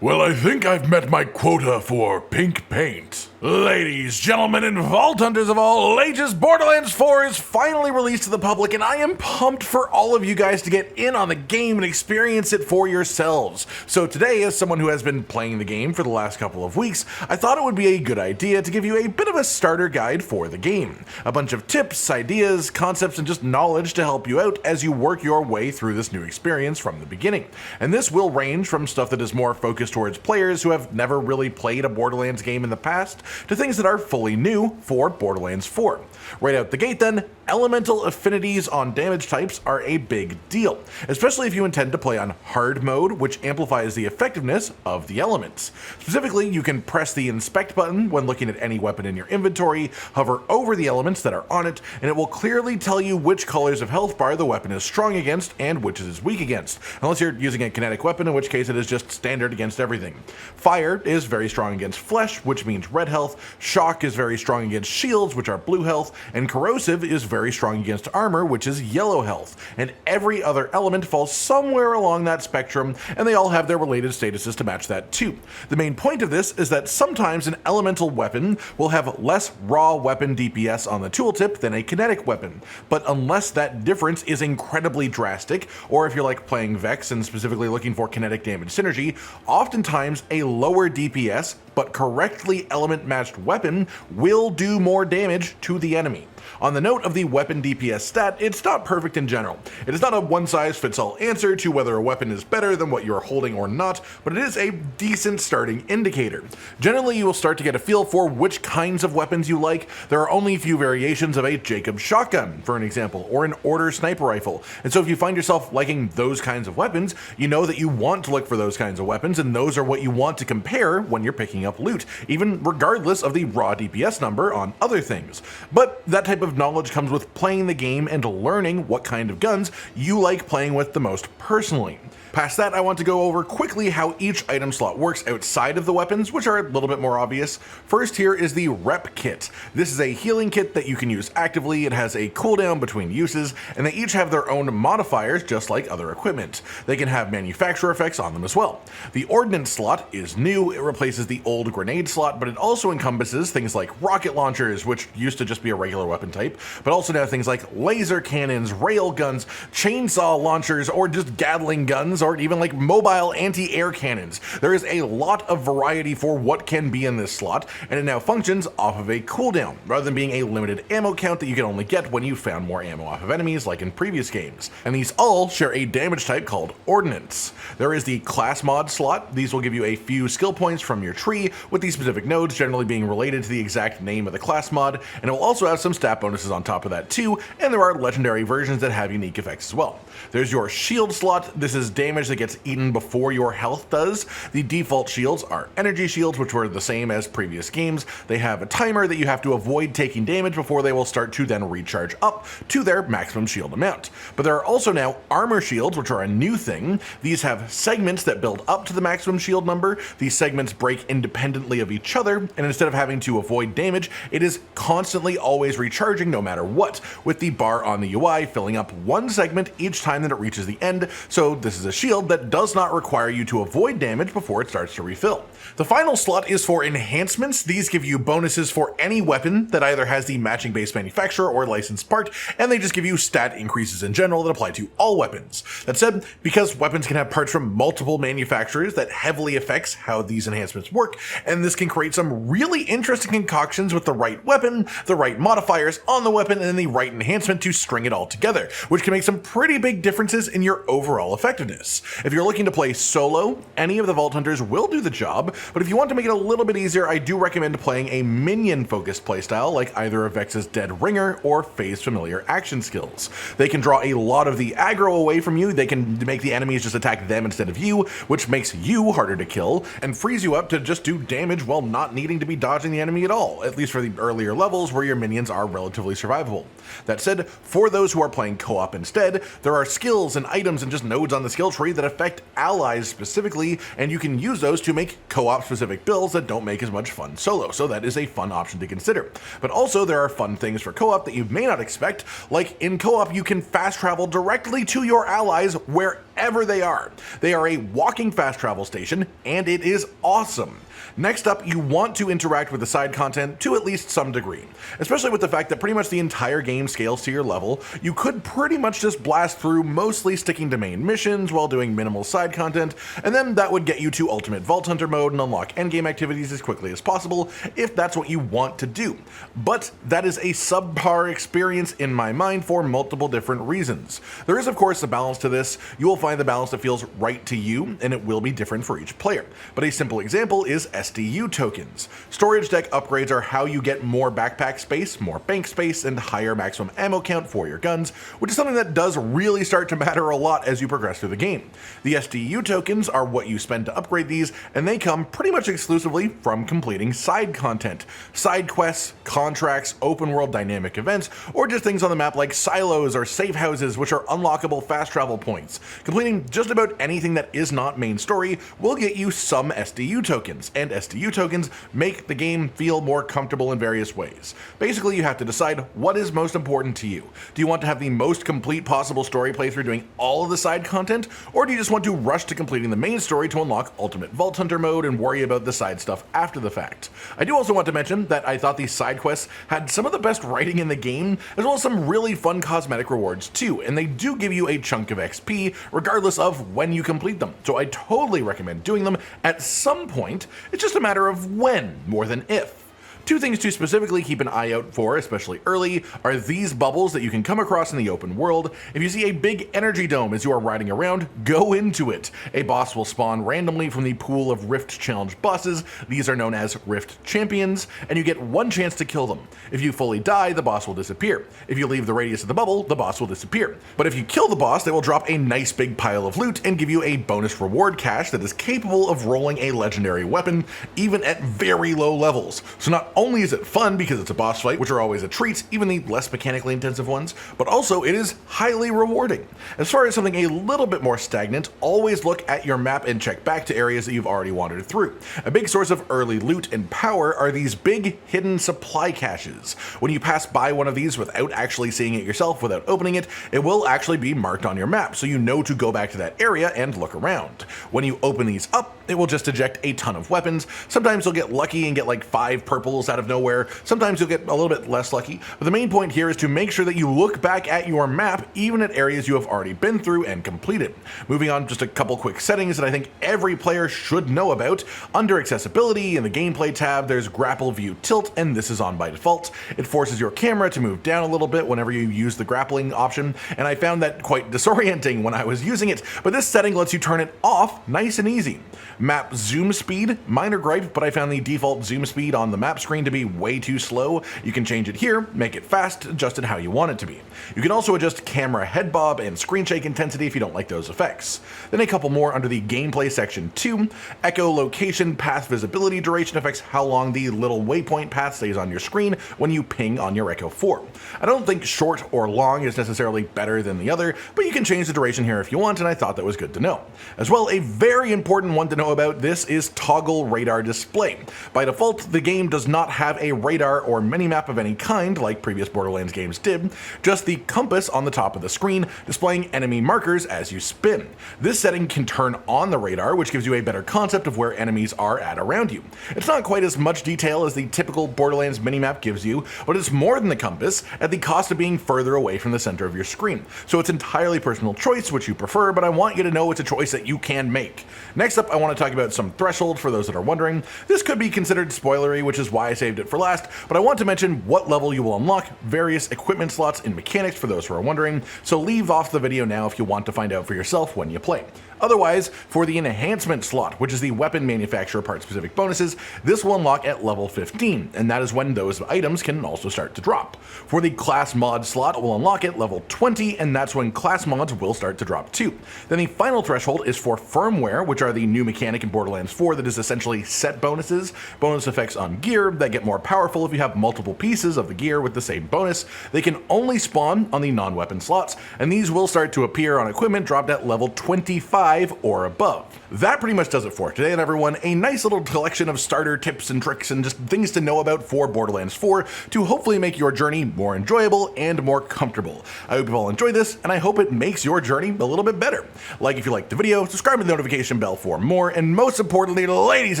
Well, I think I've met my quota for pink paint. Ladies, gentlemen, and vault hunters of all ages, Borderlands 4 is finally released to the public, and I am pumped for all of you guys to get in on the game and experience it for yourselves. So today, as someone who has been playing the game for the last couple of weeks, I thought it would be a good idea to give you a bit of a starter guide for the game. A bunch of tips, ideas, concepts, and just knowledge to help you out as you work your way through this new experience from the beginning. And this will range from stuff that is more focused towards players who have never really played a Borderlands game in the past, to things that are fully new for Borderlands 4. Right out the gate then, elemental affinities on damage types are a big deal, especially if you intend to play on hard mode, which amplifies the effectiveness of the elements. Specifically, you can press the inspect button when looking at any weapon in your inventory, hover over the elements that are on it, and it will clearly tell you which colors of health bar the weapon is strong against and which it is weak against, unless you're using a kinetic weapon, in which case it is just standard against everything. Fire is very strong against flesh, which means red health. Shock is very strong against shields, which are blue health, and corrosive is very strong against armor, which is yellow health. And every other element falls somewhere along that spectrum, and they all have their related statuses to match that too. The main point of this is that sometimes an elemental weapon will have less raw weapon DPS on the tooltip than a kinetic weapon, but unless that difference is incredibly drastic, or if you're like playing Vex and specifically looking for kinetic damage synergy, oftentimes a lower DPS but correctly element matched weapon will do more damage to the enemy. On the note of the weapon DPS stat, it's not perfect in general. It is not a one-size-fits-all answer to whether a weapon is better than what you're holding or not, but it is a decent starting indicator. Generally, you will start to get a feel for which kinds of weapons you like. There are only a few variations of a Jacob shotgun, for an example, or an Order sniper rifle, and so if you find yourself liking those kinds of weapons, you know that you want to look for those kinds of weapons, and those are what you want to compare when you're picking up loot, even regardless of the raw DPS number on other things. But that type of knowledge comes with playing the game and learning what kind of guns you like playing with the most personally. Past that, I want to go over quickly how each item slot works outside of the weapons, which are a little bit more obvious. First here is the rep kit. This is a healing kit that you can use actively. It has a cooldown between uses, and they each have their own modifiers just like other equipment. They can have manufacturer effects on them as well. The ordnance slot is new. It replaces the old grenade slot, but it also encompasses things like rocket launchers, which used to just be a regular weapon type, but also now things like laser cannons, rail guns, chainsaw launchers, or just Gatling guns, or even like mobile anti-air cannons. There is a lot of variety for what can be in this slot, and it now functions off of a cooldown, rather than being a limited ammo count that you can only get when you found more ammo off of enemies like in previous games. And these all share a damage type called Ordnance. There is the class mod slot. These will give you a few skill points from your tree, with these specific nodes generally being related to the exact name of the class mod, and it will also have some stat bonuses on top of that too, and there are legendary versions that have unique effects as well. There's your shield slot. This is damage that gets eaten before your health does. The default shields are energy shields, which were the same as previous games. They have a timer that you have to avoid taking damage before they will start to then recharge up to their maximum shield amount. But there are also now armor shields, which are a new thing. These have segments that build up to the maximum shield number. These segments break independently of each other, and instead of having to avoid damage, it is constantly always recharging no matter what, with the bar on the UI filling up one segment each time that it reaches the end. So this is a shield that does not require you to avoid damage before it starts to refill. The final slot is for enhancements. These give you bonuses for any weapon that either has the matching base manufacturer or licensed part, and they just give you stat increases in general that apply to all weapons. That said, because weapons can have parts from multiple manufacturers, that heavily affects how these enhancements work, and this can create some really interesting concoctions with the right weapon, the right modifiers on the weapon, and then the right enhancement to string it all together, which can make some pretty big differences in your overall effectiveness. If you're looking to play solo, any of the Vault Hunters will do the job, but if you want to make it a little bit easier, I do recommend playing a minion-focused playstyle like either of Vex's Dead Ringer or Phase Familiar action skills. They can draw a lot of the aggro away from you. They can make the enemies just attack them instead of you, which makes you harder to kill and frees you up to just do damage while not needing to be dodging the enemy at all, at least for the earlier levels where your minions are relatively survivable. That said, for those who are playing co-op instead, there are skills and items and just nodes on the skill tree that affect allies specifically, and you can use those to make co-op specific builds that don't make as much fun solo, so that is a fun option to consider. But also there are fun things for co-op that you may not expect, like in co-op you can fast travel directly to your allies wherever whatever they are. They are a walking fast travel station, and it is awesome. Next up, you want to interact with the side content to at least some degree, especially with the fact that pretty much the entire game scales to your level. You could pretty much just blast through, mostly sticking to main missions while doing minimal side content, and then that would get you to Ultimate Vault Hunter mode and unlock endgame activities as quickly as possible if that's what you want to do. But that is a subpar experience in my mind for multiple different reasons. There is of course a balance to this. You will find the balance that feels right to you, and it will be different for each player. But a simple example is SDU tokens. Storage deck upgrades are how you get more backpack space, more bank space, and higher maximum ammo count for your guns, which is something that does really start to matter a lot as you progress through the game. The SDU tokens are what you spend to upgrade these, and they come pretty much exclusively from completing side content. Side quests, contracts, open world dynamic events, or just things on the map like silos or safe houses, which are unlockable fast travel points. Completing just about anything that is not main story will get you some SDU tokens, and SDU tokens make the game feel more comfortable in various ways. Basically, you have to decide what is most important to you. Do you want to have the most complete possible story playthrough doing all of the side content, or do you just want to rush to completing the main story to unlock Ultimate Vault Hunter mode and worry about the side stuff after the fact? I do also want to mention that I thought these side quests had some of the best writing in the game, as well as some really fun cosmetic rewards too, and they do give you a chunk of XP regardless of when you complete them, so I totally recommend doing them at some point. It's just a matter of when more than if. Two things to specifically keep an eye out for, especially early, are these bubbles that you can come across in the open world. If you see a big energy dome as you are riding around, go into it. A boss will spawn randomly from the pool of Rift Challenge bosses. These are known as Rift Champions, and you get one chance to kill them. If you fully die, the boss will disappear. If you leave the radius of the bubble, the boss will disappear. But if you kill the boss, they will drop a nice big pile of loot and give you a bonus reward cache that is capable of rolling a legendary weapon, even at very low levels. So not only is it fun because it's a boss fight, which are always a treat, even the less mechanically intensive ones, but also it is highly rewarding. As far as something a little bit more stagnant, always look at your map and check back to areas that you've already wandered through. A big source of early loot and power are these big hidden supply caches. When you pass by one of these without actually seeing it yourself, without opening it, it will actually be marked on your map, so you know to go back to that area and look around. When you open these up, it will just eject a ton of weapons. Sometimes you'll get lucky and get like 5 purples out of nowhere. Sometimes you'll get a little bit less lucky. But the main point here is to make sure that you look back at your map, even at areas you have already been through and completed. Moving on, just a couple quick settings that I think every player should know about. Under accessibility in the gameplay tab, there's grapple view tilt, and this is on by default. It forces your camera to move down a little bit whenever you use the grappling option, and I found that quite disorienting when I was using it, but this setting lets you turn it off nice and easy. Map zoom speed, minor gripe, but I found the default zoom speed on the map screen to be way too slow. You can change it here, make it fast, adjust it how you want it to be. You can also adjust camera head bob and screen shake intensity if you don't like those effects. Then a couple more under the gameplay section 2. Echo location path visibility duration affects how long the little waypoint path stays on your screen when you ping on your Echo 4. I don't think short or long is necessarily better than the other, but you can change the duration here if you want, and I thought that was good to know. As well, a very important one to know about this is toggle radar display. By default, the game does not have a radar or minimap of any kind like previous Borderlands games did, just the compass on the top of the screen displaying enemy markers as you spin. This setting can turn on the radar, which gives you a better concept of where enemies are at around you. It's not quite as much detail as the typical Borderlands minimap gives you, but it's more than the compass at the cost of being further away from the center of your screen. So it's entirely personal choice which you prefer, but I want you to know it's a choice that you can make. Next up, I want to talk about some thresholds for those that are wondering. This could be considered spoilery, which is why I saved it for last, but I want to mention what level you will unlock various equipment slots and mechanics for those who are wondering, so leave off the video now if you want to find out for yourself when you play. Otherwise, for the enhancement slot, which is the weapon manufacturer part specific bonuses, this will unlock at level 15, and that is when those items can also start to drop. For the class mod slot, it will unlock at level 20, and that's when class mods will start to drop too. Then the final threshold is for firmware, which are the new mechanic in Borderlands 4 that is essentially set bonuses, bonus effects on gear that get more powerful if you have multiple pieces of the gear with the same bonus. They can only spawn on the non-weapon slots, and these will start to appear on equipment dropped at level 25 5 or above. That pretty much does it for today, and everyone. A nice little collection of starter tips and tricks and just things to know about for Borderlands 4 to hopefully make your journey more enjoyable and more comfortable. I hope you all enjoyed this, and I hope it makes your journey a little bit better. Like if you liked the video, subscribe to the notification bell for more, and most importantly, ladies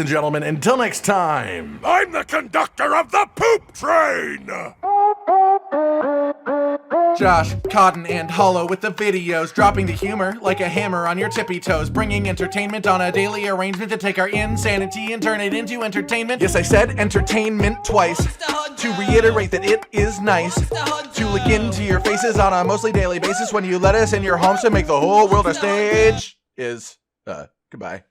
and gentlemen, until next time, I'm the conductor of the poop train! Josh, Cotton, and Hollow with the videos, dropping the humor like a hammer on your tippy toes, bringing entertainment on a daily arrangement to take our insanity and turn it into entertainment. Yes, I said entertainment twice, to reiterate that it is nice to look into your faces on a mostly daily basis when you let us in your homes to make the whole world a stage. Goodbye.